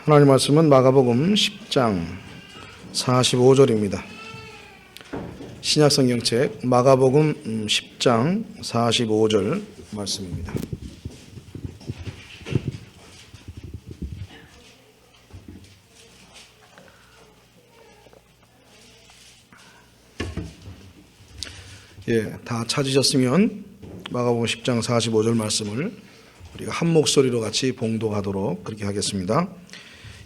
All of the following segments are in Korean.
하나님 말씀은 마가복음 10장 45절입니다. 신약성경책 마가복음 10장 45절 말씀입니다. 다 찾으셨으면 마가복음 10장 45절 말씀을 우리가 한 목소리로 같이 봉독하도록 그렇게 하겠습니다.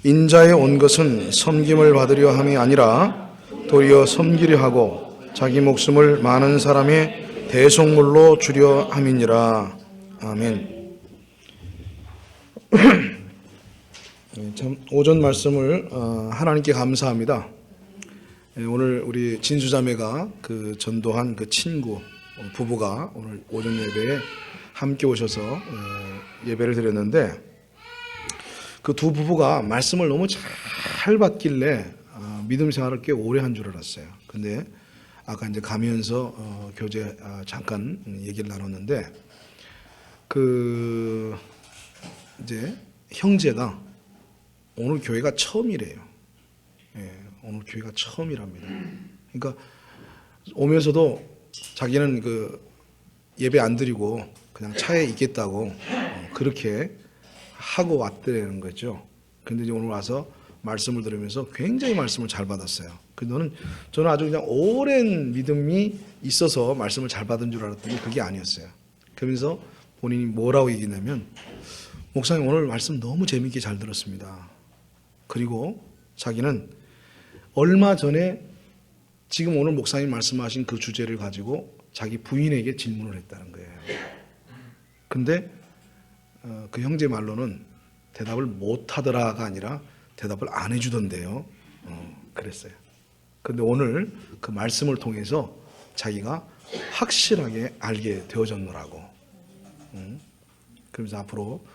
인자에 온 것은 섬김을 받으려 함이 아니라 도리어 섬기려 하고 자기 목숨을 많은 사람의 대속물로 주려 함이니라. 아멘. 참 오전 말씀을 하나님께 감사합니다. 오늘 우리 진수자매가 그 전도한 그 친구 부부가 오늘 오전 예배에 함께 오셔서 예배를 드렸는데 그 두 부부가 말씀을 너무 잘 받길래 믿음 생활을 꽤 오래 한 줄 알았어요. 근데 아까 이제 가면서 교제 잠깐 얘기를 나눴는데 그 이제 형제가 오늘 교회가 처음이래요. 오늘 교회가 처음이랍니다. 그러니까 오면서도 자기는 그 예배 안 드리고 그냥 차에 있겠다고 그렇게 하고 왔다는 거죠. 근데 이제 오늘 와서 말씀을 들으면서 굉장히 말씀을 잘 받았어요. 저는 아주 그냥 오랜 믿음이 있어서 말씀을 잘 받은 줄 알았더니 그게 아니었어요. 그러면서 본인이 뭐라고 얘기했냐면, 목사님 오늘 말씀 너무 재밌게 잘 들었습니다. 그리고 자기는 얼마 전에 지금 오늘 목사님 말씀하신 그 주제를 가지고 자기 부인에게 질문을 했다는 거예요. 근데 그 형제 말로는 대답을 못하더라가 아니라 대답을 안 해주던데요. 그랬어요. 근데 오늘 그 말씀을 통해서 자기가 확실하게 알게 되어졌노라고. 그러면서 앞으로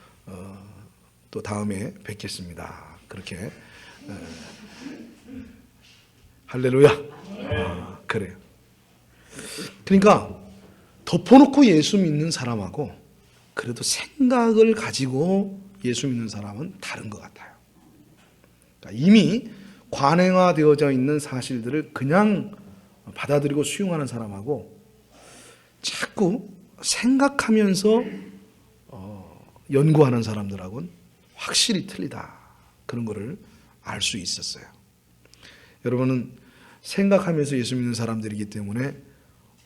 또 다음에 뵙겠습니다. 그렇게 할렐루야. 그래요. 그러니까 덮어놓고 예수 믿는 사람하고 그래도 생각을 가지고 예수 믿는 사람은 다른 것 같아요. 그러니까 이미 관행화되어져 있는 사실들을 그냥 받아들이고 수용하는 사람하고 자꾸 생각하면서 연구하는 사람들하고는 확실히 틀리다. 그런 거를 알 수 있었어요. 여러분은 생각하면서 예수 믿는 사람들이기 때문에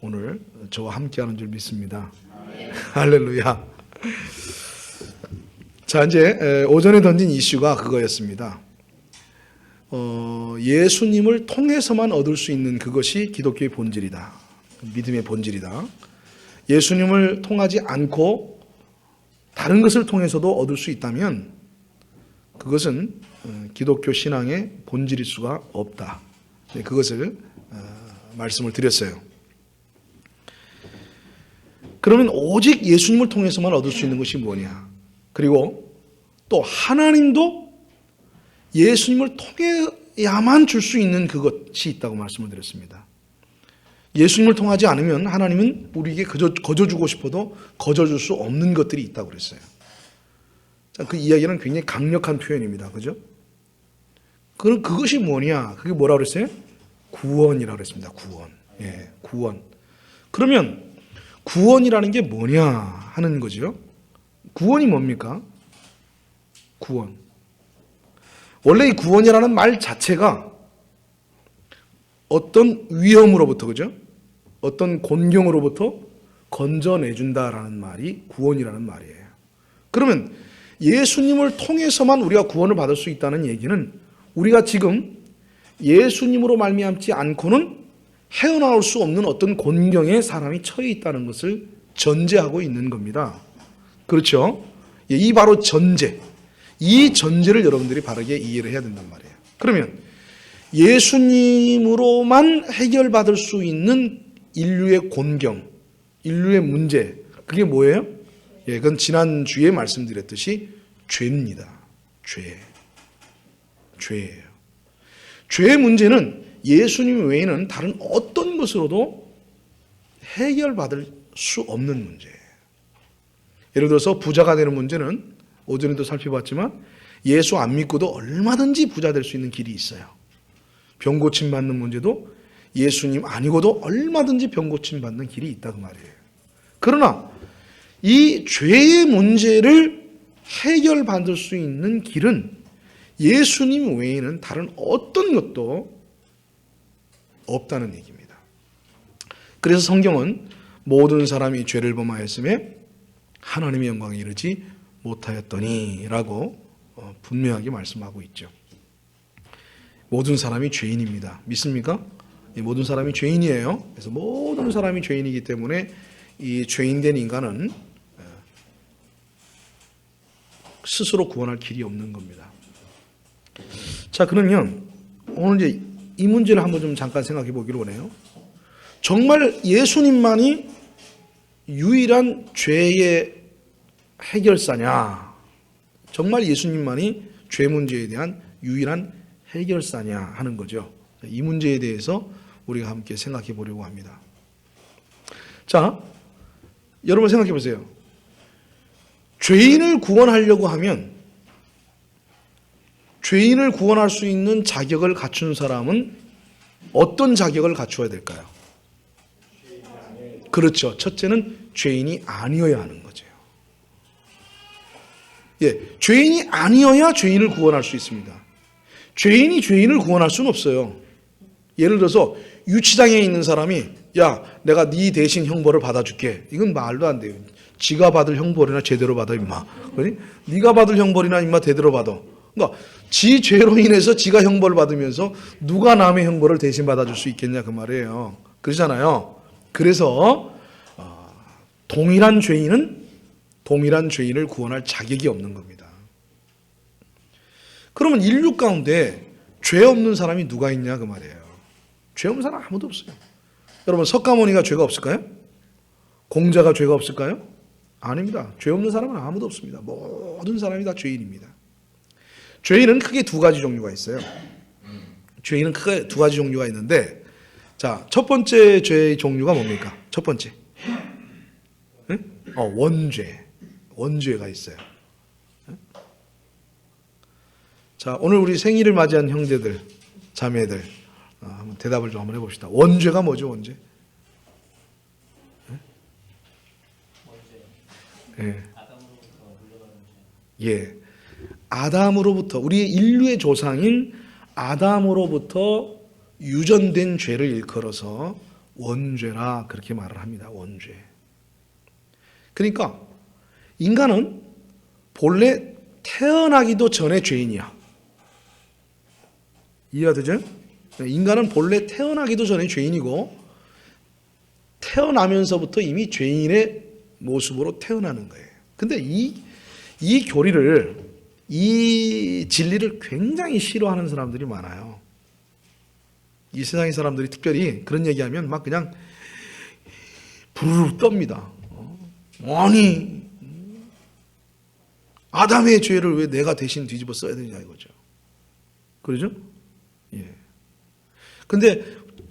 오늘 저와 함께하는 줄 믿습니다. 할렐루야. 자, 이제 오전에 던진 이슈가 그거였습니다. 예수님을 통해서만 얻을 수 있는 그것이 기독교의 본질이다. 믿음의 본질이다. 예수님을 통하지 않고 다른 것을 통해서도 얻을 수 있다면 그것은 기독교 신앙의 본질일 수가 없다. 그것을 말씀을 드렸어요. 그러면 오직 예수님을 통해서만 얻을 수 있는 것이 뭐냐? 그리고 또 하나님도 예수님을 통해야만 줄 수 있는 그것이 있다고 말씀을 드렸습니다. 예수님을 통하지 않으면 하나님은 우리에게 거저주고 싶어도 거저줄 수 없는 것들이 있다고 그랬어요. 그 이야기는 굉장히 강력한 표현입니다. 그죠? 그럼 그것이 뭐냐? 그게 뭐라고 그랬어요? 구원이라고 그랬습니다. 구원. 구원. 그러면 구원이라는 게 뭐냐 하는 거죠. 구원이 뭡니까? 구원. 원래 이 구원이라는 말 자체가 어떤 위험으로부터, 그죠? 어떤 곤경으로부터 건져내준다라는 말이 구원이라는 말이에요. 그러면 예수님을 통해서만 우리가 구원을 받을 수 있다는 얘기는 우리가 지금 예수님으로 말미암지 않고는 헤어나올 수 없는 어떤 곤경에 사람이 처해 있다는 것을 전제하고 있는 겁니다. 그렇죠? 이 바로 전제. 이 전제를 여러분들이 바르게 이해를 해야 된단 말이에요. 그러면 예수님으로만 해결받을 수 있는 인류의 곤경, 인류의 문제, 그게 뭐예요? 그건 지난주에 말씀드렸듯이 죄입니다. 죄예요. 죄의 문제는 예수님 외에는 다른 어떤 것으로도 해결받을 수 없는 문제예요. 예를 들어서 부자가 되는 문제는 오전에도 살펴봤지만 예수 안 믿고도 얼마든지 부자 될 수 있는 길이 있어요. 병 고침 받는 문제도 예수님 아니고도 얼마든지 병 고침 받는 길이 있다고 말이에요. 그러나 이 죄의 문제를 해결받을 수 있는 길은 예수님 외에는 다른 어떤 것도 없다는 얘기입니다. 그래서 성경은 모든 사람이 죄를 범하였음에 하나님의 영광에 이르지 못하였더니 라고 분명하게 말씀하고 있죠. 모든 사람이 죄인입니다. 믿습니까? 모든 사람이 죄인이에요. 그래서 모든 사람이 죄인이기 때문에 이 죄인된 인간은 스스로 구원할 길이 없는 겁니다. 자, 그러면 오늘 이제 이 문제를 한번 좀 잠깐 생각해 보기로 원해요. 정말 예수님만이 유일한 죄의 해결사냐? 정말 예수님만이 죄 문제에 대한 유일한 해결사냐 하는 거죠. 이 문제에 대해서 우리가 함께 생각해 보려고 합니다. 자, 여러분 생각해 보세요. 죄인을 구원하려고 하면 죄인을 구원할 수 있는 자격을 갖춘 사람은 어떤 자격을 갖추어야 될까요? 그렇죠. 첫째는 죄인이 아니어야 하는 거죠. 예, 죄인이 아니어야 죄인을 구원할 수 있습니다. 죄인이 죄인을 구원할 수는 없어요. 예를 들어서 유치장에 있는 사람이 야, 내가 네 대신 형벌을 받아줄게. 이건 말도 안 돼요. 지가 받을 형벌이나 제대로 받아 임마. 그러니? 네가 받을 형벌이나 임마 제대로 받아. 그러니까 지 죄로 인해서 지가 형벌을 받으면서 누가 남의 형벌을 대신 받아줄 수 있겠냐 그 말이에요. 그러잖아요. 그래서 동일한 죄인은 동일한 죄인을 구원할 자격이 없는 겁니다. 그러면 인류 가운데 죄 없는 사람이 누가 있냐 그 말이에요. 죄 없는 사람 아무도 없어요. 여러분 석가모니가 죄가 없을까요? 공자가 죄가 없을까요? 아닙니다. 죄 없는 사람은 아무도 없습니다. 모든 사람이 다 죄인입니다. 죄인은 크게 두 가지 종류가 있어요. 죄인은 크게 두 가지 종류가 있는데, 자, 첫 번째 죄의 종류가 뭡니까? 첫 번째. 응? 원죄. 원죄가 있어요. 자, 오늘 우리 생일을 맞이한 형제들, 자매들, 한번 대답을 좀 한번 해봅시다. 원죄가 뭐죠, 원죄? 예. 예. 아담으로부터, 우리 인류의 조상인 아담으로부터 유전된 죄를 일컬어서 원죄라 그렇게 말을 합니다. 원죄. 그러니까 인간은 본래 태어나기도 전에 죄인이야. 이해가 되죠? 인간은 본래 태어나기도 전에 죄인이고 태어나면서부터 이미 죄인의 모습으로 태어나는 거예요. 근데 이 교리를, 이 진리를 굉장히 싫어하는 사람들이 많아요. 이 세상의 사람들이 특별히 그런 얘기하면 막 그냥 부르르 떱니다. 아니, 아담의 죄를 왜 내가 대신 뒤집어 써야 되냐 이거죠. 그러죠? 예. 근데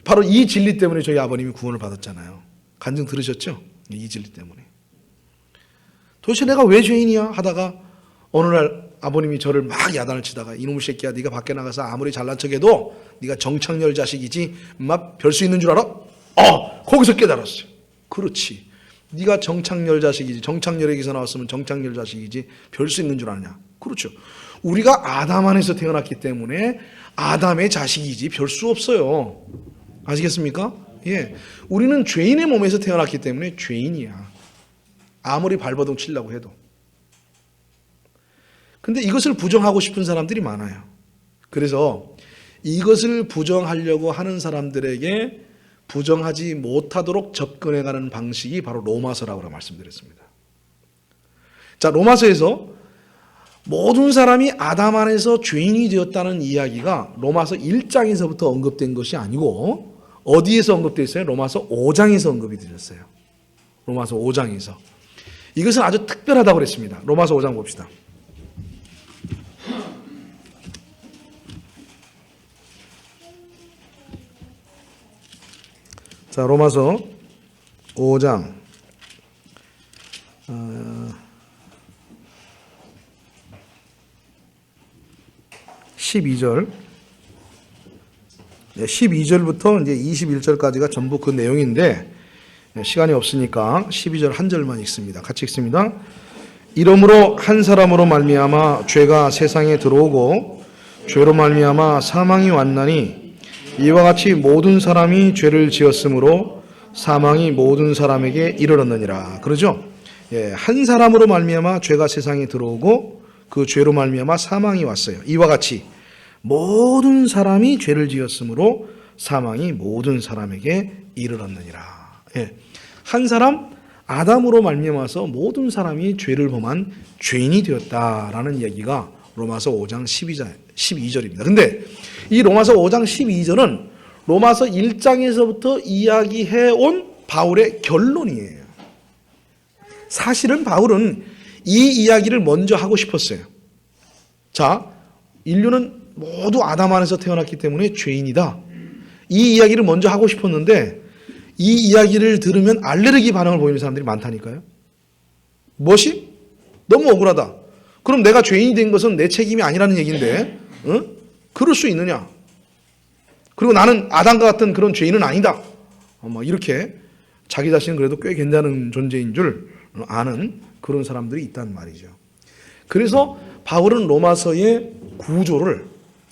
바로 이 진리 때문에 저희 아버님이 구원을 받았잖아요. 간증 들으셨죠? 이 진리 때문에. 도대체 내가 왜 죄인이야 하다가 어느 날 아버님이 저를 막 야단을 치다가 이놈의 새끼야, 네가 밖에 나가서 아무리 잘난 척해도 네가 정착열 자식이지 막 별 수 있는 줄 알아? 거기서 깨달았어요. 그렇지. 네가 정착열 자식이지. 정착열에게서 나왔으면 정착열 자식이지 별 수 있는 줄 아냐? 그렇죠. 우리가 아담 안에서 태어났기 때문에 아담의 자식이지 별 수 없어요. 아시겠습니까? 예, 우리는 죄인의 몸에서 태어났기 때문에 죄인이야. 아무리 발버둥 치려고 해도. 근데 이것을 부정하고 싶은 사람들이 많아요. 그래서 이것을 부정하려고 하는 사람들에게 부정하지 못하도록 접근해가는 방식이 바로 로마서라고 말씀드렸습니다. 자, 로마서에서 모든 사람이 아담 안에서 죄인이 되었다는 이야기가 로마서 1장에서부터 언급된 것이 아니고 어디에서 언급되어 있어요? 로마서 5장에서 언급이 되었어요. 로마서 5장에서. 이것은 아주 특별하다고 그랬습니다. 로마서 5장 봅시다. 자, 로마서 5장 12절. 12절부터 이제 21절까지가 전부 그 내용인데 시간이 없으니까 12절 한 절만 읽습니다. 같이 읽습니다. 이러므로 한 사람으로 말미암아 죄가 세상에 들어오고 죄로 말미암아 사망이 왔나니 이와 같이 모든 사람이 죄를 지었으므로 사망이 모든 사람에게 이르렀느니라. 그러죠? 예, 한 사람으로 말미암아 죄가 세상에 들어오고 그 죄로 말미암아 사망이 왔어요. 이와 같이 모든 사람이 죄를 지었으므로 사망이 모든 사람에게 이르렀느니라. 예, 한 사람 아담으로 말미암아서 모든 사람이 죄를 범한 죄인이 되었다라는 얘기가 로마서 5장 12절입니다. 근데 이 로마서 5장 12절은 로마서 1장에서부터 이야기해온 바울의 결론이에요. 사실은 바울은 이 이야기를 먼저 하고 싶었어요. 자, 인류는 모두 아담 안에서 태어났기 때문에 죄인이다. 이 이야기를 먼저 하고 싶었는데 이 이야기를 들으면 알레르기 반응을 보이는 사람들이 많다니까요. 무엇이? 너무 억울하다. 그럼 내가 죄인이 된 것은 내 책임이 아니라는 얘기인데 그럴 수 있느냐? 그리고 나는 아담과 같은 그런 죄인은 아니다. 이렇게 자기 자신은 그래도 꽤 괜찮은 존재인 줄 아는 그런 사람들이 있단 말이죠. 그래서 바울은 로마서의 구조를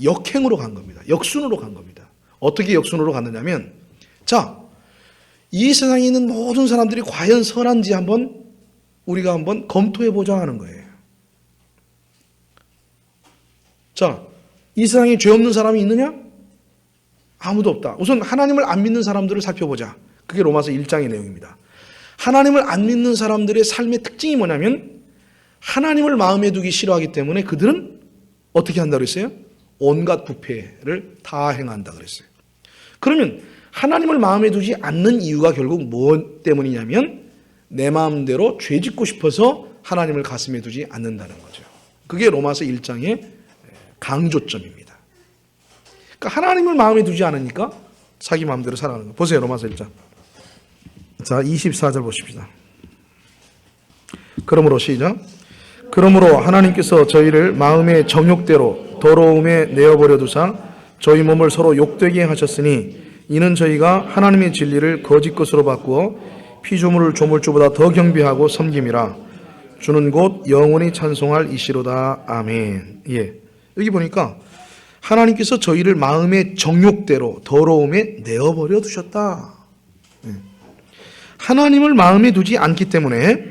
역행으로 간 겁니다. 역순으로 간 겁니다. 어떻게 역순으로 갔느냐면, 자, 이 세상에 있는 모든 사람들이 과연 선한지 우리가 한번 검토해보자 하는 거예요. 자, 이 세상에 죄 없는 사람이 있느냐? 아무도 없다. 우선 하나님을 안 믿는 사람들을 살펴보자. 그게 로마서 1장의 내용입니다. 하나님을 안 믿는 사람들의 삶의 특징이 뭐냐면 하나님을 마음에 두기 싫어하기 때문에 그들은 어떻게 한다고 그랬어요? 온갖 부패를 다 행한다 그랬어요. 그러면 하나님을 마음에 두지 않는 이유가 결국 무엇 때문이냐면 내 마음대로 죄 짓고 싶어서 하나님을 가슴에 두지 않는다는 거죠. 그게 로마서 1장의 강조점입니다. 그러니까 하나님을 마음에 두지 않으니까 자기 마음대로 살아가는 거. 보세요. 로마서 1장. 자, 24절 보십시다. 그러므로 시작. 그러므로 하나님께서 저희를 마음의 정욕대로 더러움에 내어버려 두사 저희 몸을 서로 욕되게 하셨으니 이는 저희가 하나님의 진리를 거짓 것으로 바꾸어 피조물을 조물주보다 더 경배하고 섬김이라. 주는 곧 영원히 찬송할 이시로다. 아멘. 예. 여기 보니까 하나님께서 저희를 마음의 정욕대로 더러움에 내어버려 두셨다. 예. 하나님을 마음에 두지 않기 때문에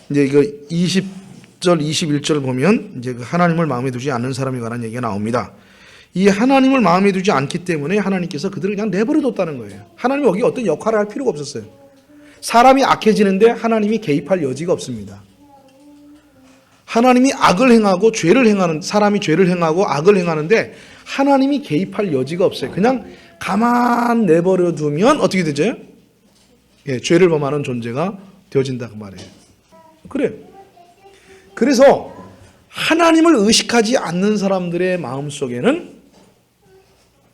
이제 그 20절, 21절 보면 이제 그 하나님을 마음에 두지 않는 사람에 관한 얘기가 나옵니다. 이 하나님을 마음에 두지 않기 때문에 하나님께서 그들을 그냥 내버려 뒀다는 거예요. 하나님이 여기 어떤 역할을 할 필요가 없었어요. 사람이 악해지는데 하나님이 개입할 여지가 없습니다. 하나님이 악을 행하고 죄를 행하는 사람이 죄를 행하고 악을 행하는데 하나님이 개입할 여지가 없어요. 그냥 가만 내버려 두면 어떻게 되죠? 예, 죄를 범하는 존재가 되어진다 그 말이에요. 그래. 그래서 하나님을 의식하지 않는 사람들의 마음 속에는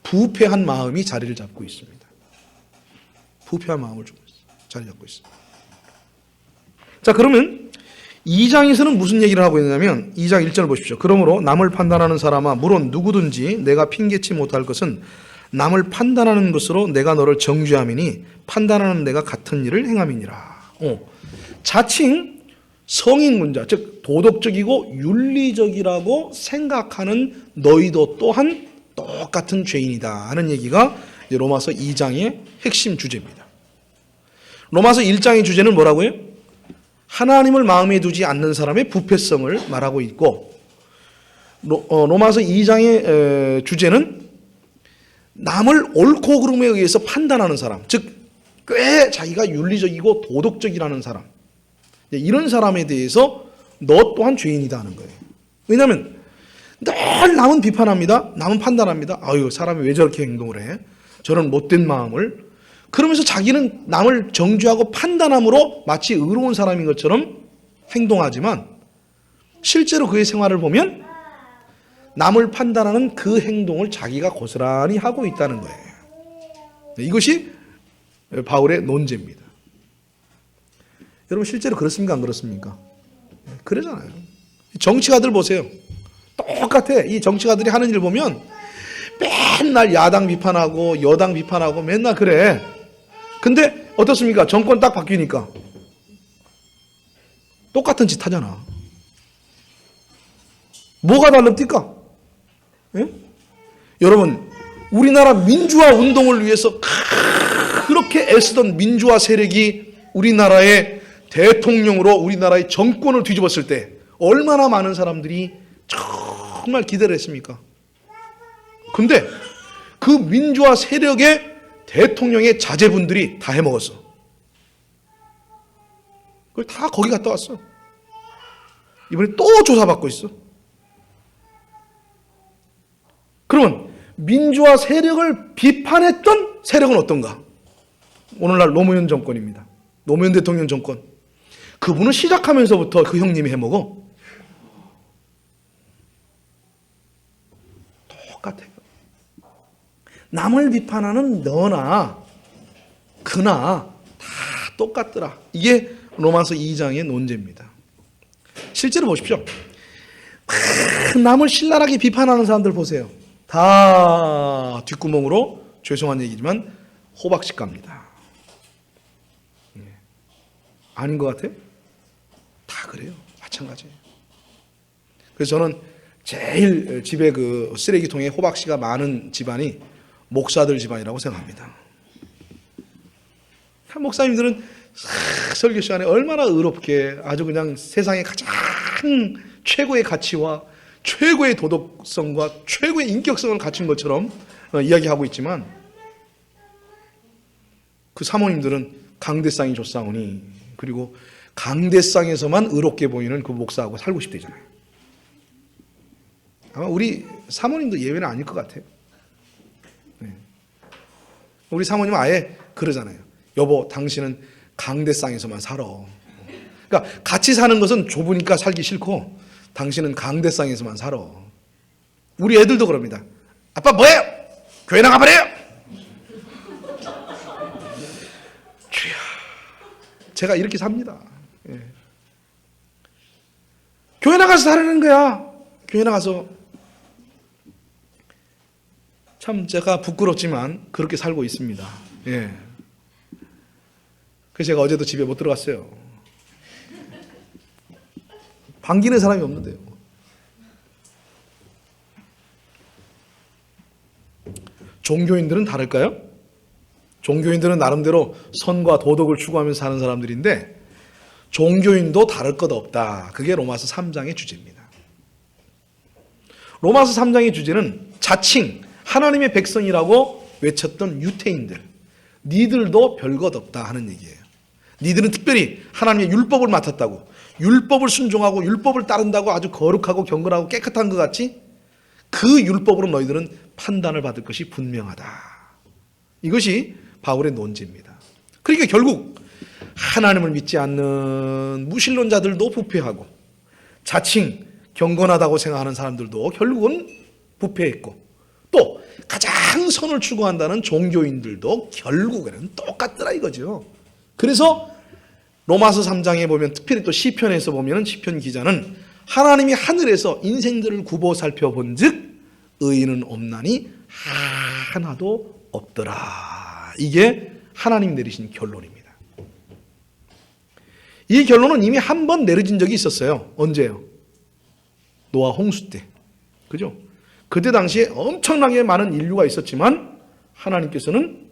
부패한 마음이 자리를 잡고 있습니다. 부패한 마음을 자리 잡고 있습니다. 자, 그러면 2장에서는 무슨 얘기를 하고 있냐면 2장 1절 보십시오. 그러므로 남을 판단하는 사람아 물론 누구든지 내가 핑계치 못할 것은 남을 판단하는 것으로 내가 너를 정죄함이니 판단하는 내가 같은 일을 행함이니라. 자칭 성인군자, 즉 도덕적이고 윤리적이라고 생각하는 너희도 또한 똑같은 죄인이다 하는 얘기가 로마서 2장의 핵심 주제입니다. 로마서 1장의 주제는 뭐라고요? 하나님을 마음에 두지 않는 사람의 부패성을 말하고 있고 로마서 2장의 주제는 남을 옳고 그름에 의해서 판단하는 사람, 즉 꽤 자기가 윤리적이고 도덕적이라는 사람, 이런 사람에 대해서 너 또한 죄인이다 하는 거예요. 왜냐하면 늘 남은 비판합니다. 남은 판단합니다. 아유, 사람이 왜 저렇게 행동을 해? 저런 못된 마음을. 그러면서 자기는 남을 정죄하고 판단함으로 마치 의로운 사람인 것처럼 행동하지만 실제로 그의 생활을 보면 남을 판단하는 그 행동을 자기가 고스란히 하고 있다는 거예요. 이것이 바울의 논제입니다. 여러분 실제로 그렇습니까? 안 그렇습니까? 그러잖아요. 정치가들 보세요. 똑같아. 이 정치가들이 하는 일 보면 맨날 야당 비판하고 여당 비판하고 맨날 그래. 근데 어떻습니까? 정권 딱 바뀌니까 똑같은 짓 하잖아. 뭐가 다릅니까? 예? 여러분, 우리나라 민주화 운동을 위해서 그렇게 애쓰던 민주화 세력이 우리나라의 대통령으로 우리나라의 정권을 뒤집었을 때 얼마나 많은 사람들이 정말 기대를 했습니까? 근데 그 민주화 세력의 대통령의 자제분들이 다 해먹었어. 그걸 다 거기 갔다 왔어. 이번에 또 조사받고 있어. 그러면 민주화 세력을 비판했던 세력은 어떤가? 오늘날 노무현 정권입니다. 노무현 대통령 정권. 그분은 시작하면서부터 그 형님이 해먹어. 똑같아요. 남을 비판하는 너나 그나 다 똑같더라. 이게 로마서 2장의 논제입니다. 실제로 보십시오. 남을 신랄하게 비판하는 사람들 보세요. 다 뒷구멍으로, 죄송한 얘기지만 호박씨 갑니다. 아닌 것 같아요? 다 그래요. 마찬가지예요. 그래서 저는 제일 집에 그 쓰레기통에 호박씨가 많은 집안이 목사들 집안이라고 생각합니다. 목사님들은 설교 시간에 얼마나 의롭게 아주 그냥 세상에 가장 최고의 가치와 최고의 도덕성과 최고의 인격성을 갖춘 것처럼 이야기하고 있지만 그 사모님들은 강대상이 좋사오니, 그리고 강대상에서만 의롭게 보이는 그 목사하고 살고 싶대잖아요. 아마 우리 사모님도 예외는 아닐 것 같아요. 네. 우리 사모님은 아예 그러잖아요. 여보, 당신은 강대상에서만 살아. 그러니까 같이 사는 것은 좁으니까 살기 싫고 당신은 강대상에서만 살아. 우리 애들도 그럽니다. 아빠 뭐해요? 교회 나가버려요. 주야, 제가 이렇게 삽니다. 예. 교회 나가서 살라는 거야. 교회 나가서. 참 제가 부끄럽지만 그렇게 살고 있습니다. 예. 그래서 제가 어제도 집에 못 들어갔어요. 반기는 사람이 없는데요. 종교인들은 다를까요? 종교인들은 나름대로 선과 도덕을 추구하면서 사는 사람들인데 종교인도 다를 것 없다. 그게 로마서 3장의 주제입니다. 로마서 3장의 주제는 자칭 하나님의 백성이라고 외쳤던 유태인들, 니들도 별것 없다 하는 얘기예요. 니들은 특별히 하나님의 율법을 맡았다고, 율법을 순종하고 율법을 따른다고 아주 거룩하고 경건하고 깨끗한 것 같이 그 율법으로 너희들은 판단을 받을 것이 분명하다. 이것이 바울의 논지입니다. 그러니까 결국 하나님을 믿지 않는 무신론자들도 부패하고 자칭 경건하다고 생각하는 사람들도 결국은 부패했고, 또 가장 선을 추구한다는 종교인들도 결국에는 똑같더라 이거죠. 그래서 로마서 3장에 보면, 특별히 또 시편에서 보면 시편 기자는 하나님이 하늘에서 인생들을 굽어 살펴본 즉 의인은 없나니 하나도 없더라. 이게 하나님 내리신 결론입니다. 이 결론은 이미 한 번 내려진 적이 있었어요. 언제요? 노아 홍수 때. 그죠? 그때 당시에 엄청나게 많은 인류가 있었지만 하나님께서는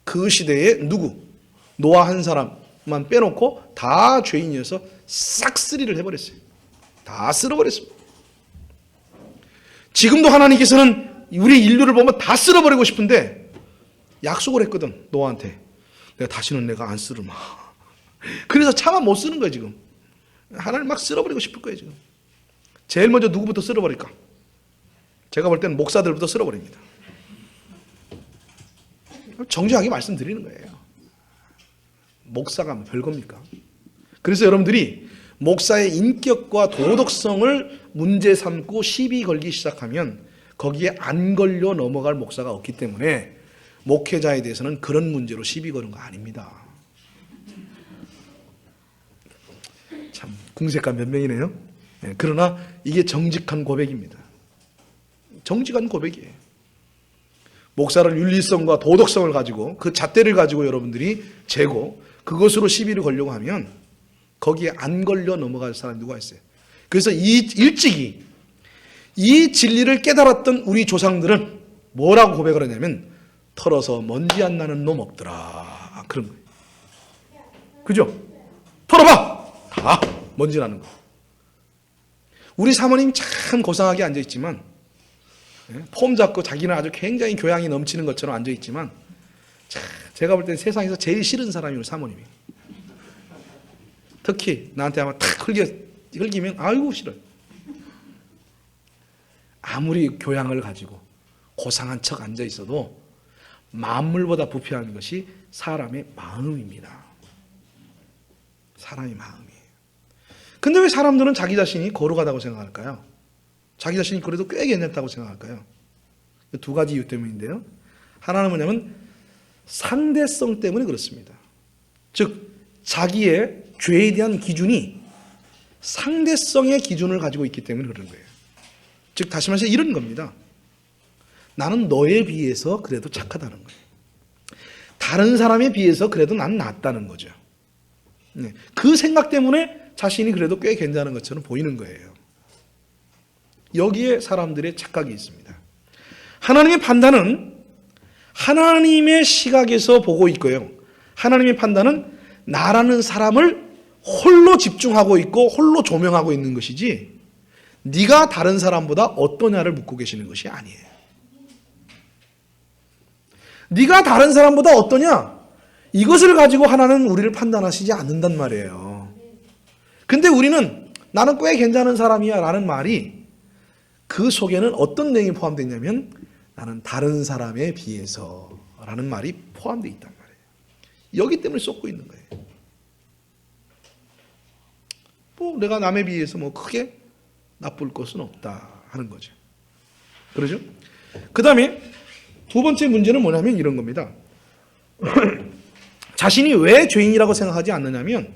그 시대에 노아 한 사람만 빼놓고 다 죄인이어서 싹쓸이를 해버렸어요. 다 쓸어버렸습니다. 지금도 하나님께서는 우리 인류를 보면 다 쓸어버리고 싶은데 약속을 했거든, 노아한테. 다시는 내가 안 쓰르마. 그래서 차마 못 쓰는 거예요 지금. 하나님 막 쓸어버리고 싶을 거예요 지금. 제일 먼저 누구부터 쓸어버릴까? 제가 볼 때는 목사들부터 쓸어버립니다. 정직하게 말씀드리는 거예요. 목사가 별겁니까? 그래서 여러분들이 목사의 인격과 도덕성을 문제 삼고 시비 걸기 시작하면 거기에 안 걸려 넘어갈 목사가 없기 때문에 목회자에 대해서는 그런 문제로 시비 거는 거 아닙니다. 참 궁색한 변명이네요. 그러나 이게 정직한 고백입니다. 정직한 고백이에요. 목사를 윤리성과 도덕성을 가지고 그 잣대를 가지고 여러분들이 재고 그것으로 시비를 걸려고 하면 거기에 안 걸려 넘어갈 사람이 누가 있어요. 그래서 일찍이 이 진리를 깨달았던 우리 조상들은 뭐라고 고백을 하냐면 털어서 먼지 안 나는 놈 없더라. 그런 거예요. 그죠? 털어봐! 다 먼지 나는 거. 우리 사모님 참 고상하게 앉아있지만 폼 잡고 자기는 아주 굉장히 교양이 넘치는 것처럼 앉아있지만 제가 볼 땐 세상에서 제일 싫은 사람이 우리 사모님이에요. 특히 나한테 아마 탁 흘기면 아이고 싫어요. 아무리 교양을 가지고 고상한 척 앉아있어도 만물보다 부패한 것이 사람의 마음입니다. 사람의 마음이에요. 근데 왜 사람들은 자기 자신이 거룩하다고 생각할까요? 자기 자신이 그래도 꽤 괜찮다고 생각할까요? 두 가지 이유 때문인데요. 하나는 뭐냐면 상대성 때문에 그렇습니다. 즉 자기의 죄에 대한 기준이 상대성의 기준을 가지고 있기 때문에 그런 거예요. 즉 다시 말해서 이런 겁니다. 나는 너에 비해서 그래도 착하다는 거예요. 다른 사람에 비해서 그래도 난 낫다는 거죠. 그 생각 때문에 자신이 그래도 꽤 괜찮은 것처럼 보이는 거예요. 여기에 사람들의 착각이 있습니다. 하나님의 판단은 하나님의 시각에서 보고 있고요. 하나님의 판단은 나라는 사람을 홀로 집중하고 있고 홀로 조명하고 있는 것이지 네가 다른 사람보다 어떠냐를 묻고 계시는 것이 아니에요. 네가 다른 사람보다 어떠냐? 이것을 가지고 하나는 우리를 판단하시지 않는단 말이에요. 근데 우리는 나는 꽤 괜찮은 사람이야 라는 말이 그 속에는 어떤 내용이 포함되어 있냐면 나는 다른 사람에 비해서 라는 말이 포함되어 있단 말이에요. 여기 때문에 쏟고 있는 거예요. 뭐 내가 남에 비해서 뭐 크게 나쁠 것은 없다 하는 거죠. 그러죠? 그 다음에 두 번째 문제는 뭐냐면 이런 겁니다. 자신이 왜 죄인이라고 생각하지 않느냐면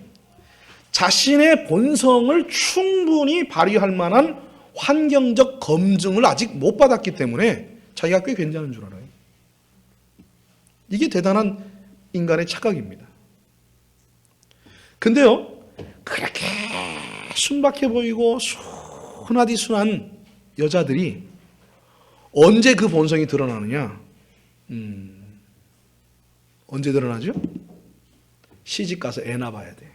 자신의 본성을 충분히 발휘할 만한 환경적 검증을 아직 못 받았기 때문에 자기가 꽤 괜찮은 줄 알아요. 이게 대단한 인간의 착각입니다. 근데요, 그렇게 순박해 보이고 순하디 순한 여자들이 언제 그 본성이 드러나느냐? 언제 드러나죠? 시집 가서 애 낳아야 돼.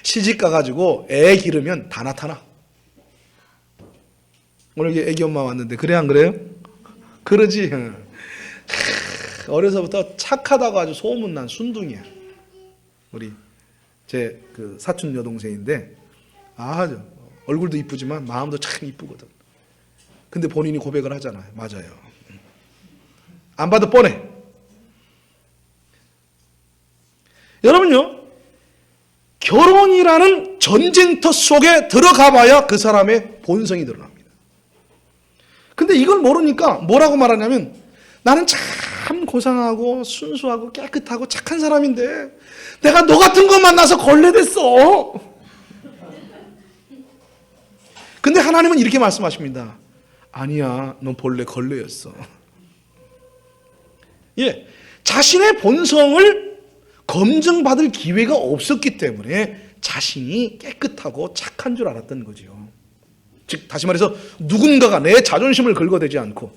시집 가가지고 애 기르면 다 나타나. 오늘 애기 엄마 왔는데 그래 안 그래요? 그러지. 어려서부터 착하다고 아주 소문난 순둥이야. 우리 제 그 사촌 여동생인데 아주 얼굴도 이쁘지만 마음도 참 이쁘거든. 근데 본인이 고백을 하잖아요. 맞아요. 안 봐도 뻔해. 여러분요, 결혼이라는 전쟁터 속에 들어가 봐야 그 사람의 본성이 드러납니다. 근데 이걸 모르니까 뭐라고 말하냐면 나는 참 고상하고 순수하고 깨끗하고 착한 사람인데 내가 너 같은 거 만나서 걸레됐어. 근데 하나님은 이렇게 말씀하십니다. 아니야, 넌 본래 걸레였어. 예, 자신의 본성을 검증받을 기회가 없었기 때문에 자신이 깨끗하고 착한 줄 알았던 거죠. 즉 다시 말해서 누군가가 내 자존심을 긁어대지 않고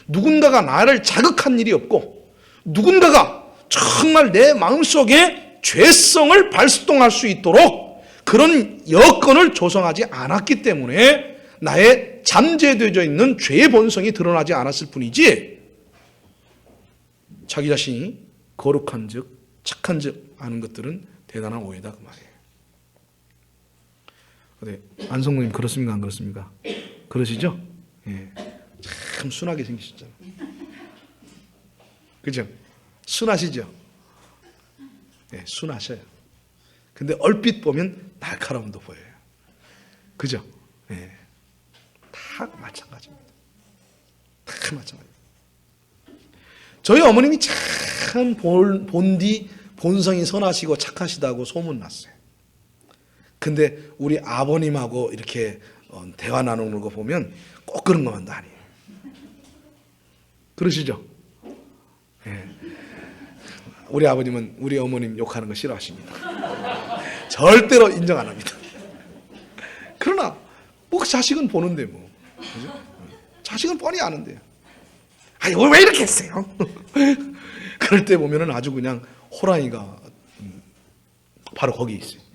누군가가 나를 자극한 일이 없고 누군가가 정말 내 마음속에 죄성을 발동할 수 있도록 그런 여건을 조성하지 않았기 때문에 나의 잠재되어 있는 죄의 본성이 드러나지 않았을 뿐이지 자기 자신이 거룩한 즉 착한 즉 아는 것들은 대단한 오해다 그 말이에요. 네, 안성모님 그렇습니까 안 그렇습니까? 그러시죠? 예, 참 순하게 생기셨잖아요. 그죠? 순하시죠? 예, 순하셔요. 근데 얼핏 보면 날카로움도 보여요. 그죠? 예, 다 마찬가지입니다. 다 마찬가지입니다. 저희 어머님이 참 본성이 선하시고 착하시다고 소문났어요. 근데 우리 아버님하고 이렇게 대화 나누는 거 보면 꼭 그런 것만도 아니에요. 그러시죠? 예. 우리 아버님은 우리 어머님 욕하는 거 싫어하십니다. 절대로 인정 안 합니다. 그러나 뭐 자식은 보는데 뭐, 그죠? 자식은 뻔히 아는데요. 아, 이거 왜 이렇게 했어요? 그럴 때 보면은 아주 그냥 호랑이가 바로 거기 있어요.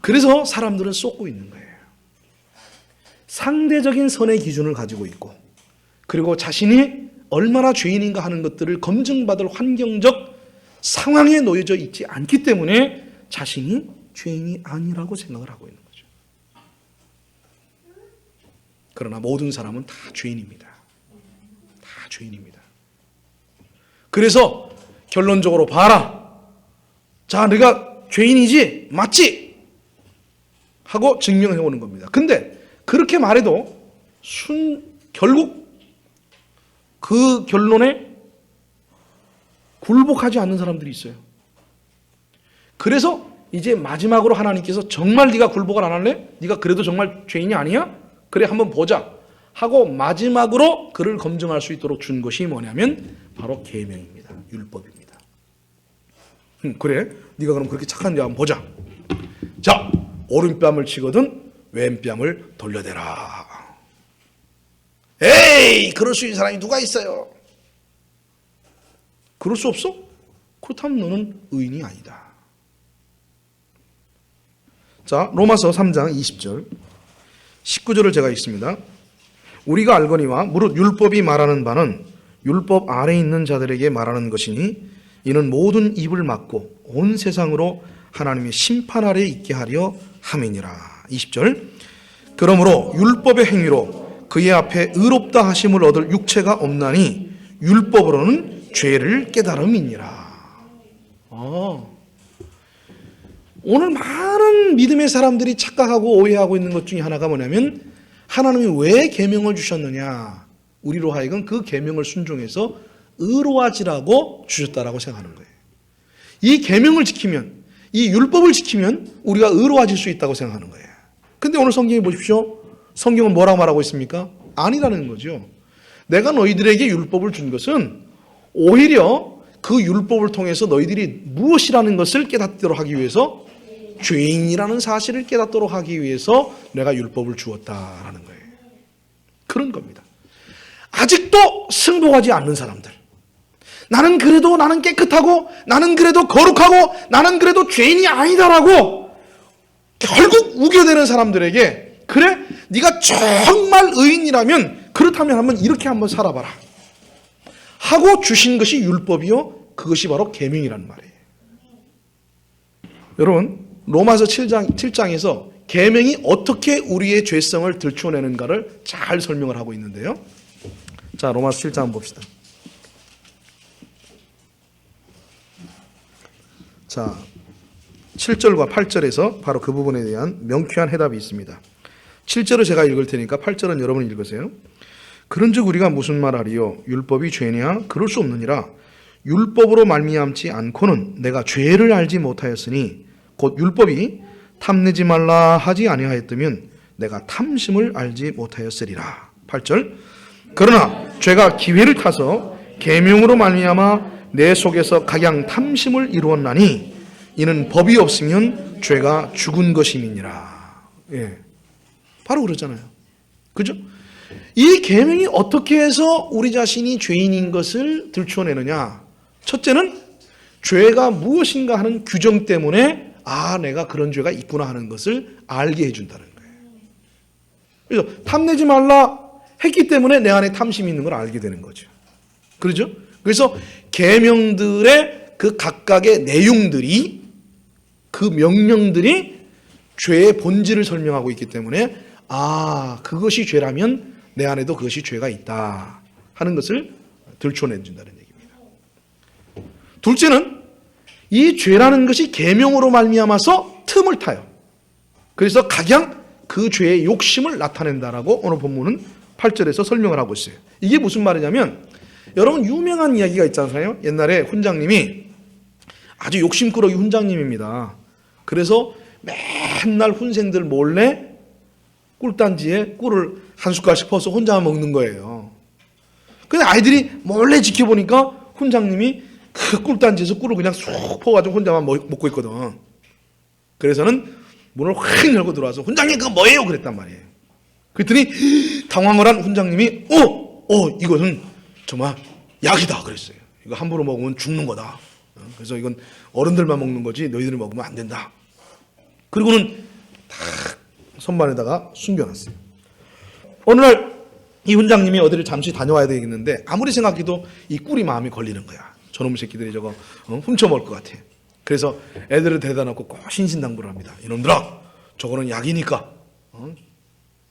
그래서 사람들은 쏟고 있는 거예요. 상대적인 선의 기준을 가지고 있고, 그리고 자신이 얼마나 죄인인가 하는 것들을 검증받을 환경적 상황에 놓여져 있지 않기 때문에 자신이 죄인이 아니라고 생각을 하고 있는 거죠. 그러나 모든 사람은 다 죄인입니다. 다 죄인입니다. 그래서 결론적으로 봐라. 자, 네가 죄인이지? 맞지? 하고 증명해 오는 겁니다. 근데 그렇게 말해도 결국 그 결론에 굴복하지 않는 사람들이 있어요. 그래서 이제 마지막으로 하나님께서 정말 네가 굴복을 안 할래? 네가 그래도 정말 죄인이 아니야? 그래, 한번 보자 하고 마지막으로 그를 검증할 수 있도록 준 것이 뭐냐면 바로 계명입니다. 율법입니다. 그래, 네가 그럼 그렇게 착한데 한번 보자. 자, 오른뺨을 치거든 왼뺨을 돌려대라. 에이, 그럴 수 있는 사람이 누가 있어요? 그럴 수 없어? 그렇다면 너는 의인이 아니다. 자, 로마서 3장 20절 19절을 제가 읽습니다. 우리가 알거니와 무릇 율법이 말하는 바는 율법 아래 있는 자들에게 말하는 것이니 이는 모든 입을 막고 온 세상으로 하나님의 심판 아래 있게 하려 함이니라. 20절 그러므로 율법의 행위로 그의 앞에 의롭다 하심을 얻을 육체가 없나니 율법으로는 죄를 깨달음이니라. 오늘 많은 믿음의 사람들이 착각하고 오해하고 있는 것 중에 하나가 뭐냐면 하나님이 왜 계명을 주셨느냐, 우리로 하여금 그 계명을 순종해서 의로워지라고 주셨다라고 생각하는 거예요. 이 계명을 지키면, 이 율법을 지키면 우리가 의로워질 수 있다고 생각하는 거예요. 근데 오늘 성경에 보십시오. 성경은 뭐라고 말하고 있습니까? 아니라는 거죠. 내가 너희들에게 율법을 준 것은 오히려 그 율법을 통해서 너희들이 무엇이라는 것을 깨닫도록 하기 위해서, 죄인이라는 사실을 깨닫도록 하기 위해서 내가 율법을 주었다라는 거예요. 그런 겁니다. 아직도 승복하지 않는 사람들, 나는 그래도 나는 깨끗하고 나는 그래도 거룩하고 나는 그래도 죄인이 아니다라고 결국 우겨대는 사람들에게, 그래, 네가 정말 의인이라면 그렇다면 한번 살아봐라 하고 주신 것이 율법이요, 그것이 바로 계명이라는 말이에요. 여러분, 로마서 7장에서 계명이 어떻게 우리의 죄성을 들춰내는가를 잘 설명을 하고 있는데요. 자, 로마서 7장 한번 봅시다. 자, 7절과 8절에서 바로 그 부분에 대한 명쾌한 해답이 있습니다. 7절을 제가 읽을 테니까 8절은 여러분이 읽으세요. 그런즉 우리가 무슨 말하리요? 율법이 죄냐? 그럴 수 없느니라. 율법으로 말미암지 않고는 내가 죄를 알지 못하였으니 곧 율법이 탐내지 말라 하지 아니하였다면 내가 탐심을 알지 못하였으리라. 8절 그러나 죄가 기회를 타서 계명으로 말미암아 내 속에서 각양 탐심을 이루었나니 이는 법이 없으면 죄가 죽은 것임이니라. 예, 바로 그러잖아요. 그죠? 이 계명이 어떻게 해서 우리 자신이 죄인인 것을 들춰내느냐? 첫째는 죄가 무엇인가 하는 규정 때문에 내가 그런 죄가 있구나 하는 것을 알게 해준다는 거예요. 그래서 탐내지 말라 했기 때문에 내 안에 탐심이 있는 걸 알게 되는 거죠. 그렇죠? 그래서 계명들의 그 각각의 내용들이, 그 명령들이 죄의 본질을 설명하고 있기 때문에 그것이 죄라면 내 안에도 그것이 죄가 있다 하는 것을 들춰내준다는 얘기입니다. 둘째는 이 죄라는 것이 계명으로 말미암아서 틈을 타요. 그래서 각양 그 죄의 욕심을 나타낸다라고 오늘 본문은 8절에서 설명을 하고 있어요. 이게 무슨 말이냐면, 여러분 유명한 이야기가 있잖아요. 옛날에 훈장님이 아주 욕심꾸러기 훈장님입니다. 그래서 맨날 훈생들 몰래 꿀단지에 꿀을 한 숟갈씩 퍼서 혼자만 먹는 거예요. 근데 아이들이 몰래 지켜보니까 훈장님이 그 꿀단지에서 꿀을 그냥 쏙 퍼가지고 혼자만 먹고 있거든. 그래서는 문을 확 열고 들어와서 훈장님 그거 뭐예요? 그랬단 말이에요. 그랬더니 당황을 한 훈장님이 이것은 정말 약이다 그랬어요. 이거 함부로 먹으면 죽는 거다. 그래서 이건 어른들만 먹는 거지 너희들이 먹으면 안 된다. 그리고는 딱 선반에다가 숨겨놨어요. 어느 날 이 훈장님이 어디를 잠시 다녀와야 되겠는데 아무리 생각해도 이 꿀이 마음에 걸리는 거야. 저놈의 새끼들이 저거 훔쳐먹을 것 같아. 그래서 애들을 데려다 놓고 꼭 신신당부를 합니다. 이놈들아, 저거는 약이니까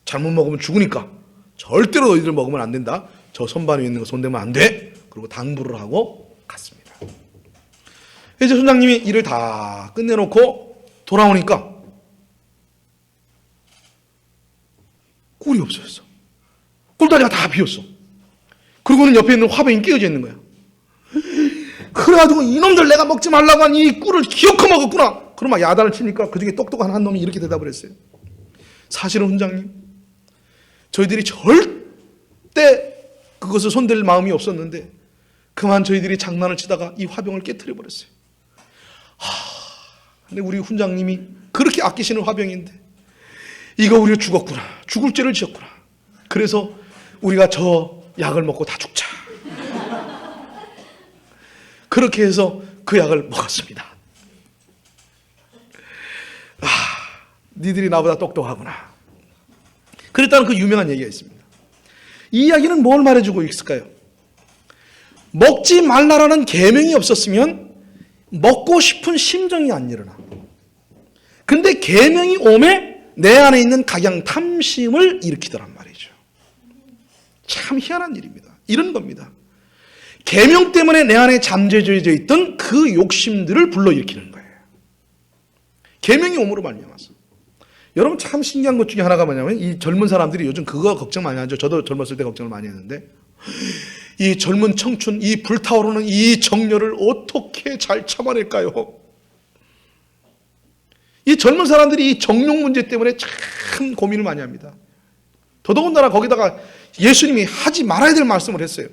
잘못 먹으면 죽으니까 절대로 너희들 먹으면 안 된다. 저 선반에 있는 거 손대면 안 돼. 그리고 당부를 하고 갔습니다. 이제 훈장님이 일을 다 끝내놓고 돌아오니까 꿀이 없어졌어. 꿀다리가 다 비었어. 그리고는 옆에 있는 화병이 끼어져 있는 거야. 그래가지고 이놈들 내가 먹지 말라고 한 이 꿀을 기어코 먹었구나. 그럼 막 야단을 치니까 그중에 똑똑한 한 놈이 이렇게 대답을 했어요. 사실은 훈장님, 저희들이 절대 그것을 손댈 마음이 없었는데 그만 저희들이 장난을 치다가 이 화병을 깨트려 버렸어요. 근데 우리 훈장님이 그렇게 아끼시는 화병인데 이거 우리가 죽었구나. 죽을 죄를 지었구나. 그래서 우리가 저 약을 먹고 다 죽자. 그렇게 해서 그 약을 먹었습니다. 니들이 나보다 똑똑하구나. 그랬다는 그 유명한 얘기가 있습니다. 이 이야기는 뭘 말해주고 있을까요? 먹지 말라라는 계명이 없었으면 먹고 싶은 심정이 안 일어나. 근데 계명이 오매 내 안에 있는 각양 탐심을 일으키더란 말이죠. 참 희한한 일입니다. 이런 겁니다. 계명 때문에 내 안에 잠재져 있던 그 욕심들을 불러일으키는 거예요. 계명이 옴으로 말미암아서. 여러분 참 신기한 것 중에 하나가 뭐냐면 이 젊은 사람들이 요즘 그거 걱정 많이 하죠. 저도 젊었을 때 걱정을 많이 했는데 이 젊은 청춘, 이 불타오르는 이 정열을 어떻게 잘 참아낼까요? 이 젊은 사람들이 이 정욕 문제 때문에 참 고민을 많이 합니다. 더더군다나 거기다가 예수님이 하지 말아야 될 말씀을 했어요.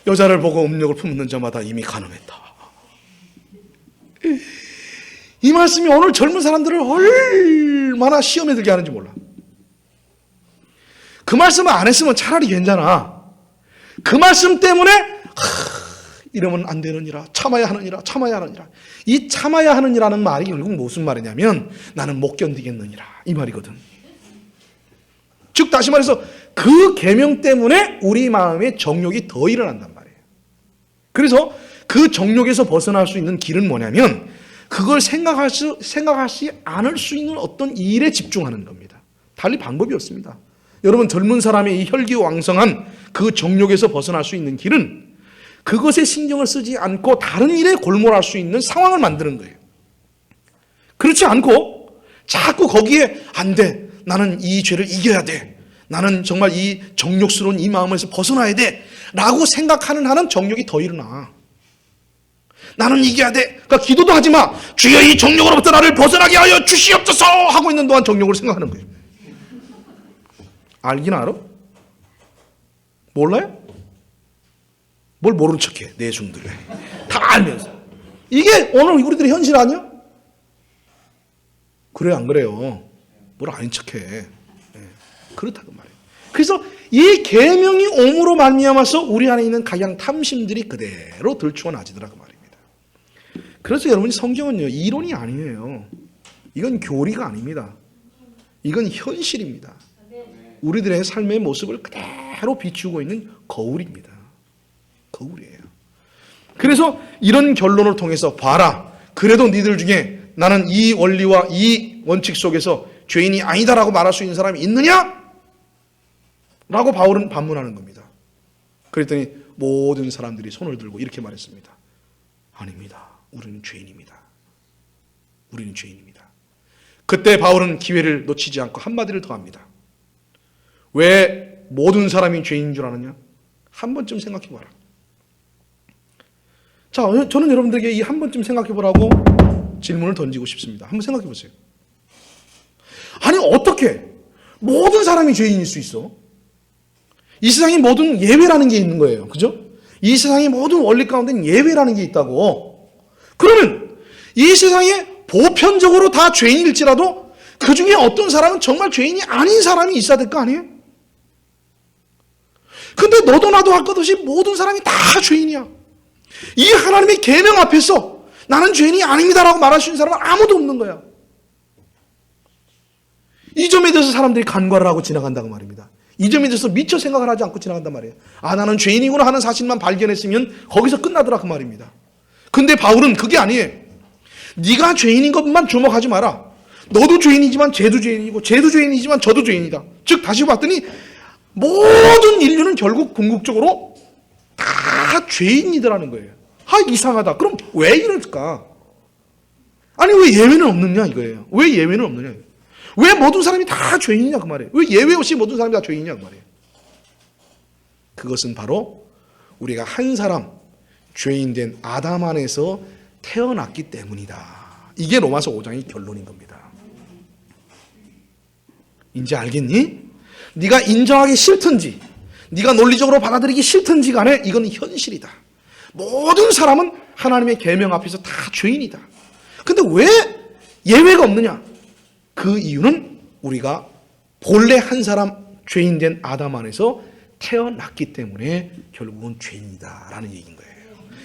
여자를 보고 음욕을 품는 자마다 이미 간음했다. 이 말씀이 오늘 젊은 사람들을 얼마나 시험에 들게 하는지 몰라. 그 말씀을 안 했으면 차라리 괜찮아. 그 말씀 때문에 이러면 안 되느니라, 참아야 하느니라, 참아야 하느니라. 이 참아야 하느니라는 말이 결국 무슨 말이냐면 나는 못 견디겠느니라 이 말이거든. 즉 다시 말해서 그 계명 때문에 우리 마음에 정욕이 더 일어난단 말이에요. 그래서 그 정욕에서 벗어날 수 있는 길은 뭐냐면 그걸 생각하지 않을 수 있는 어떤 일에 집중하는 겁니다. 달리 방법이 없습니다. 여러분 젊은 사람의 이 혈기왕성한 그 정욕에서 벗어날 수 있는 길은 그것에 신경을 쓰지 않고 다른 일에 골몰할 수 있는 상황을 만드는 거예요. 그렇지 않고 자꾸 거기에 안 돼. 나는 이 죄를 이겨야 돼. 나는 정말 이 정욕스러운 이 마음에서 벗어나야 돼. 라고 생각하는 한은 정욕이 더 일어나. 나는 이겨야 돼. 그러니까 기도도 하지 마. 주여 이 정욕으로부터 나를 벗어나게 하여 주시옵소서 하고 있는 동안 정욕을 생각하는 거예요. 알긴 알아? 몰라요? 뭘 모르는 척해. 내숭들. 다 알면서. 이게 오늘 우리들의 현실 아니야? 그래 안 그래요? 뭘 아닌 척해. 그렇다고 말이에요. 그래서 이 계명이 옴으로 말미암아서 우리 안에 있는 각양 탐심들이 그대로 들추어나지더라고 말입니다. 그래서 여러분이 성경은요 이론이 아니에요. 이건 교리가 아닙니다. 이건 현실입니다. 우리들의 삶의 모습을 그대로 비추고 있는 거울입니다. 거울이에요. 그래서 이런 결론을 통해서 봐라. 그래도 니들 중에 나는 이 원리와 이 원칙 속에서 죄인이 아니다라고 말할 수 있는 사람이 있느냐? 라고 바울은 반문하는 겁니다. 그랬더니 모든 사람들이 손을 들고 이렇게 말했습니다. 아닙니다. 우리는 죄인입니다. 우리는 죄인입니다. 그때 바울은 기회를 놓치지 않고 한마디를 더 합니다. 왜 모든 사람이 죄인인 줄 아느냐? 한 번쯤 생각해 봐라. 자, 저는 여러분들에게 이 한 번쯤 생각해 보라고 질문을 던지고 싶습니다. 한번 생각해 보세요. 아니, 어떻게 모든 사람이 죄인일 수 있어? 이 세상에 모든 예외라는 게 있는 거예요. 그죠? 이 세상의 모든 원리 가운데는 예외라는 게 있다고. 그러면 이 세상에 보편적으로 다 죄인일지라도 그 중에 어떤 사람은 정말 죄인이 아닌 사람이 있어야 될 거 아니에요? 근데 너도 나도 할 것 없이 모든 사람이 다 죄인이야. 이 하나님의 계명 앞에서 나는 죄인이 아닙니다라고 말할 수 있는 사람은 아무도 없는 거야. 이 점에 대해서 사람들이 간과를 하고 지나간다고 말입니다. 이 점에 대해서 미처 생각을 하지 않고 지나간단 말이에요. 아, 나는 죄인이구나 하는 사실만 발견했으면 거기서 끝나더라 그 말입니다. 근데 바울은 그게 아니에요. 네가 죄인인 것만 주목하지 마라. 너도 죄인이지만 쟤도 죄인이고 쟤도 죄인이지만 저도 죄인이다. 즉 다시 봤더니 모든 인류는 결국 궁극적으로 다 죄인이더라는 거예요. 아, 이상하다. 그럼 왜 이럴까? 아니, 왜 예외는 없느냐 이거예요. 왜 예외는 없느냐. 왜 모든 사람이 다 죄인이냐 그 말이에요. 왜 예외 없이 모든 사람이 다 죄인이냐 그 말이에요. 그것은 바로 우리가 한 사람 죄인된 아담 안에서 태어났기 때문이다. 이게 로마서 5장의 결론인 겁니다. 이제 알겠니? 네가 인정하기 싫든지 네가 논리적으로 받아들이기 싫든지 간에 이건 현실이다. 모든 사람은 하나님의 계명 앞에서 다 죄인이다. 근데 왜 예외가 없느냐? 그 이유는 우리가 본래 한 사람 죄인된 아담 안에서 태어났기 때문에 결국은 죄인이다라는 얘기인 거예요.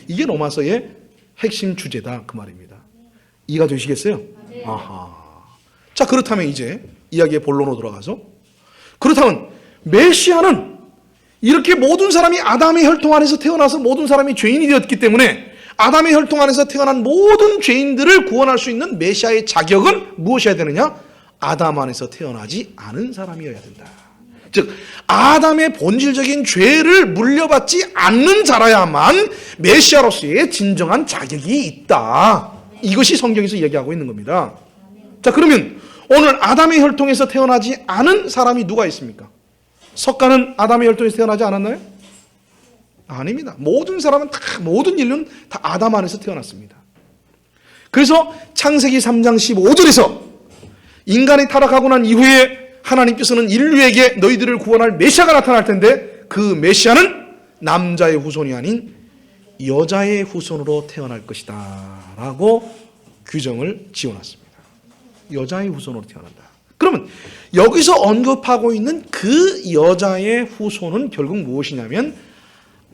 이게 로마서의 핵심 주제다 그 말입니다. 이해가 되시겠어요? 아하. 자, 그렇다면 이제 이야기의 본론으로 돌아가서, 그렇다면 메시아는 이렇게 모든 사람이 아담의 혈통 안에서 태어나서 모든 사람이 죄인이 되었기 때문에 아담의 혈통 안에서 태어난 모든 죄인들을 구원할 수 있는 메시아의 자격은 무엇이어야 되느냐? 아담 안에서 태어나지 않은 사람이어야 된다. 즉 아담의 본질적인 죄를 물려받지 않는 자라야만 메시아로서의 진정한 자격이 있다. 이것이 성경에서 얘기하고 있는 겁니다. 자, 그러면 오늘 아담의 혈통에서 태어나지 않은 사람이 누가 있습니까? 석가는 아담의 혈통에서 태어나지 않았나요? 아닙니다. 모든 사람은 다, 모든 인류는 다 아담 안에서 태어났습니다. 그래서 창세기 3장 15절에서 인간이 타락하고 난 이후에 하나님께서는 인류에게 너희들을 구원할 메시아가 나타날 텐데 그 메시아는 남자의 후손이 아닌 여자의 후손으로 태어날 것이다 라고 규정을 지어놨습니다. 여자의 후손으로 태어난다. 그러면 여기서 언급하고 있는 그 여자의 후손은 결국 무엇이냐면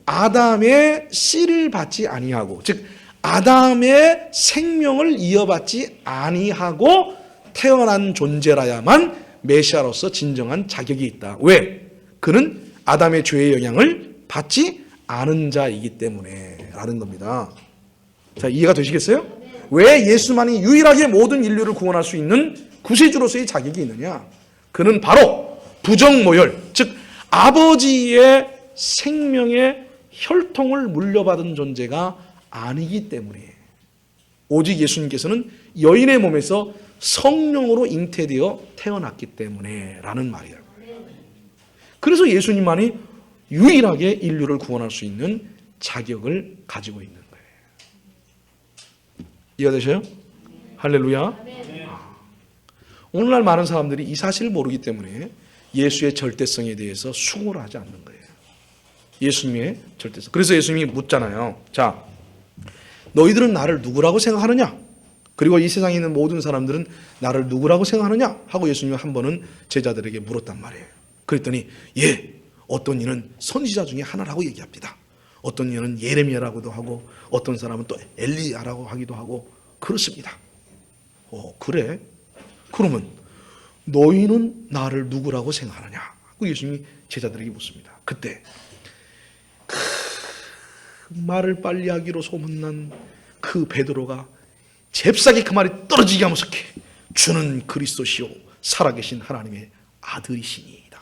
아담의 씨를 받지 아니하고, 즉 아담의 생명을 이어받지 아니하고 태어난 존재라야만 메시아로서 진정한 자격이 있다. 왜? 그는 아담의 죄의 영향을 받지 않은 자이기 때문에 라는 겁니다. 자, 이해가 되시겠어요? 왜 예수만이 유일하게 모든 인류를 구원할 수 있는 구세주로서의 자격이 있느냐? 그는 바로 부정모혈, 즉 아버지의 생명의 혈통을 물려받은 존재가 아니기 때문에, 오직 예수님께서는 여인의 몸에서 성령으로 잉태되어 태어났기 때문에 라는 말이에요. 그래서 예수님만이 유일하게 인류를 구원할 수 있는 자격을 가지고 있는 거예요. 이해가 되셔요? 할렐루야. 오늘날 많은 사람들이 이 사실을 모르기 때문에 예수의 절대성에 대해서 수긍을 하지 않는 거예요. 예수님의 절대성. 그래서 예수님이 묻잖아요. 자, 너희들은 나를 누구라고 생각하느냐? 그리고 이 세상에 있는 모든 사람들은 나를 누구라고 생각하느냐? 하고 예수님이 한 번은 제자들에게 물었단 말이에요. 그랬더니 어떤 이는 선지자 중에 하나라고 얘기합니다. 어떤 이는 예레미야라고도 하고 어떤 사람은 또 엘리야라고 하기도 하고 그렇습니다. 그래? 그러면 너희는 나를 누구라고 생각하느냐? 하고 예수님이 제자들에게 묻습니다. 그때 말을 빨리 하기로 소문난 그 베드로가 잽싸게 그 말이 떨어지게 하면서 주는 그리스도시요 살아계신 하나님의 아들이시니이다.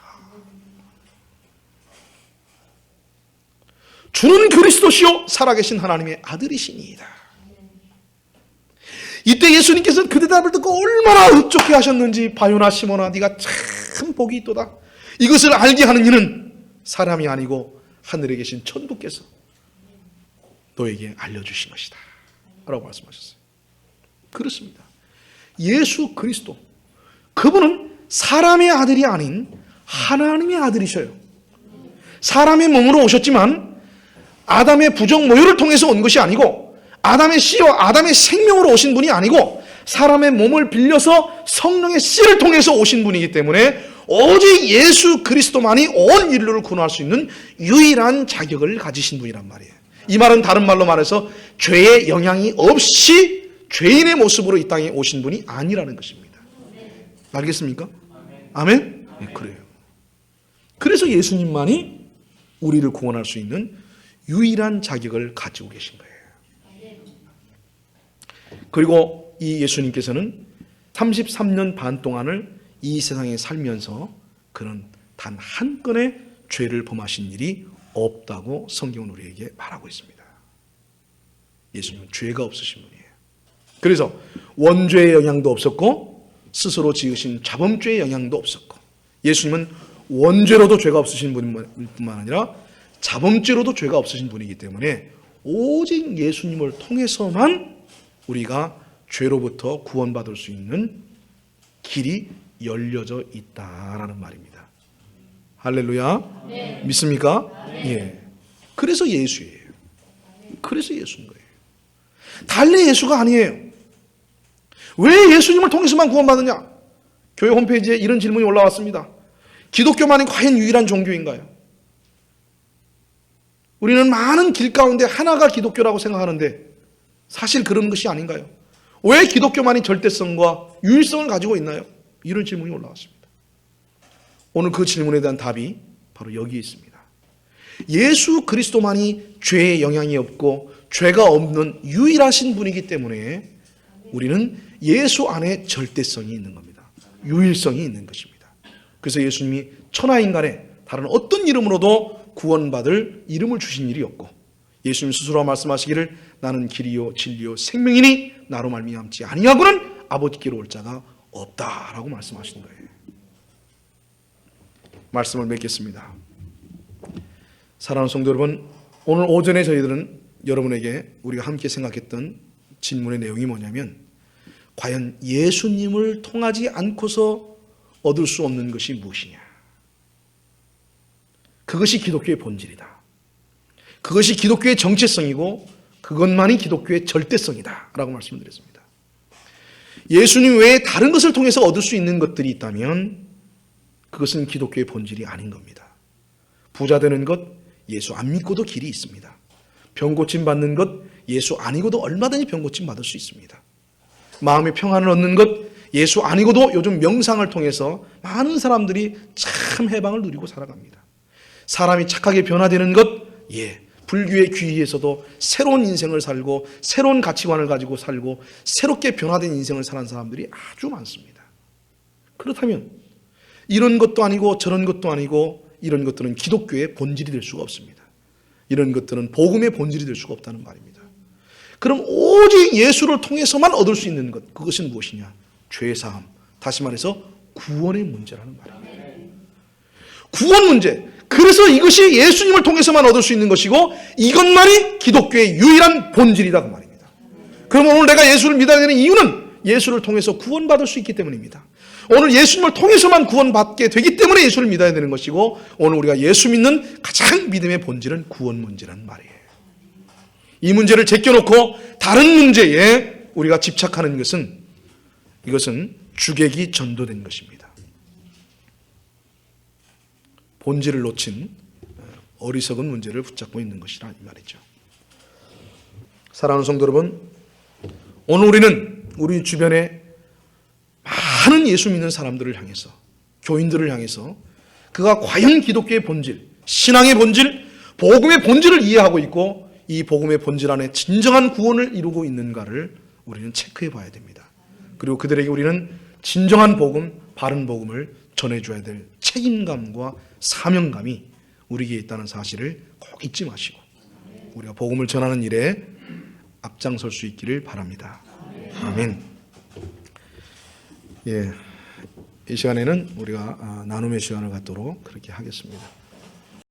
주는 그리스도시요 살아계신 하나님의 아들이시니이다. 이때 예수님께서는 그 대답을 듣고 얼마나 흡족해 하셨는지, 바요나 시몬아 네가 참 복이 있도다. 이것을 알게 하는 이는 사람이 아니고 하늘에 계신 천부께서 너에게 알려주신 것이다 라고 말씀하셨어요. 그렇습니다. 예수 그리스도, 그분은 사람의 아들이 아닌 하나님의 아들이셔요. 사람의 몸으로 오셨지만 아담의 부정 모유를 통해서 온 것이 아니고, 아담의 씨와 아담의 생명으로 오신 분이 아니고, 사람의 몸을 빌려서 성령의 씨를 통해서 오신 분이기 때문에 오직 예수 그리스도만이 온 인류를 구원할 수 있는 유일한 자격을 가지신 분이란 말이에요. 이 말은 다른 말로 말해서 죄의 영향이 없이 죄인의 모습으로 이 땅에 오신 분이 아니라는 것입니다. 알겠습니까? 아멘? 네, 그래요. 그래서 예수님만이 우리를 구원할 수 있는 유일한 자격을 가지고 계신 거예요. 그리고 이 예수님께서는 33년 반 동안을 이 세상에 살면서 그는 단 한 건의 죄를 범하신 일이 없다고 성경은 우리에게 말하고 있습니다. 예수님은 죄가 없으신 분이에요. 그래서 원죄의 영향도 없었고 스스로 지으신 자범죄의 영향도 없었고, 예수님은 원죄로도 죄가 없으신 분뿐만 아니라 자범죄로도 죄가 없으신 분이기 때문에 오직 예수님을 통해서만 우리가 죄로부터 구원받을 수 있는 길이 열려져 있다라는 말입니다. 할렐루야. 네. 믿습니까? 네. 예. 그래서 예수예요. 그래서 예수인 거예요. 달리 예수가 아니에요. 왜 예수님을 통해서만 구원받느냐? 교회 홈페이지에 이런 질문이 올라왔습니다. 기독교만이 과연 유일한 종교인가요? 우리는 많은 길 가운데 하나가 기독교라고 생각하는데 사실 그런 것이 아닌가요? 왜 기독교만이 절대성과 유일성을 가지고 있나요? 이런 질문이 올라왔습니다. 오늘 그 질문에 대한 답이 바로 여기에 있습니다. 예수 그리스도만이 죄의 영향이 없고 죄가 없는 유일하신 분이기 때문에 우리는 예수 안에 절대성이 있는 겁니다. 유일성이 있는 것입니다. 그래서 예수님이 천하인간에 다른 어떤 이름으로도 구원받을 이름을 주신 일이 없고, 예수님 스스로 말씀하시기를 나는 길이요 진리요 생명이니 나로 말미암지 아니하고는 아버지께로 올 자가 없다라고 말씀하신 거예요. 말씀을 맺겠습니다. 사랑하는 성도 여러분, 오늘 오전에 저희들은 여러분에게 우리가 함께 생각했던 질문의 내용이 뭐냐면, 과연 예수님을 통하지 않고서 얻을 수 없는 것이 무엇이냐? 그것이 기독교의 본질이다. 그것이 기독교의 정체성이고 그것만이 기독교의 절대성이다 라고 말씀드렸습니다. 예수님 외에 다른 것을 통해서 얻을 수 있는 것들이 있다면 그것은 기독교의 본질이 아닌 겁니다. 부자 되는 것, 예수 안 믿고도 길이 있습니다. 병 고침 받는 것, 예수 아니고도 얼마든지 병 고침 받을 수 있습니다. 마음의 평안을 얻는 것, 예수 아니고도 요즘 명상을 통해서 많은 사람들이 참 해방을 누리고 살아갑니다. 사람이 착하게 변화되는 것, 불교의 귀의에서도 새로운 인생을 살고 새로운 가치관을 가지고 살고 새롭게 변화된 인생을 사는 사람들이 아주 많습니다. 그렇다면 이런 것도 아니고 저런 것도 아니고 이런 것들은 기독교의 본질이 될 수가 없습니다. 이런 것들은 복음의 본질이 될 수가 없다는 말입니다. 그럼 오직 예수를 통해서만 얻을 수 있는 것, 그것은 무엇이냐? 죄사함, 다시 말해서 구원의 문제라는 말입니다. 구원 문제. 그래서 이것이 예수님을 통해서만 얻을 수 있는 것이고 이것만이 기독교의 유일한 본질이다 그 말입니다. 그럼 오늘 내가 예수를 믿어야 되는 이유는 예수를 통해서 구원받을 수 있기 때문입니다. 오늘 예수님을 통해서만 구원받게 되기 때문에 예수를 믿어야 되는 것이고, 오늘 우리가 예수 믿는 가장 믿음의 본질은 구원 문제라는 말이에요. 이 문제를 제껴놓고 다른 문제에 우리가 집착하는 것은, 이것은 주객이 전도된 것입니다. 본질을 놓친 어리석은 문제를 붙잡고 있는 것이라 이 말이죠. 사랑하는 성도 여러분, 오늘 우리는 우리 주변에 많은 예수 믿는 사람들을 향해서, 교인들을 향해서 그가 과연 기독교의 본질, 신앙의 본질, 복음의 본질을 이해하고 있고 이 복음의 본질 안에 진정한 구원을 이루고 있는가를 우리는 체크해 봐야 됩니다. 그리고 그들에게 우리는 진정한 복음, 바른 복음을 전해줘야 될 책임감과 사명감이 우리에게 있다는 사실을 꼭 잊지 마시고 우리가 복음을 전하는 일에 앞장설 수 있기를 바랍니다. 아멘. 이 시간에는 우리가 나눔의 시간을 갖도록 그렇게 하겠습니다.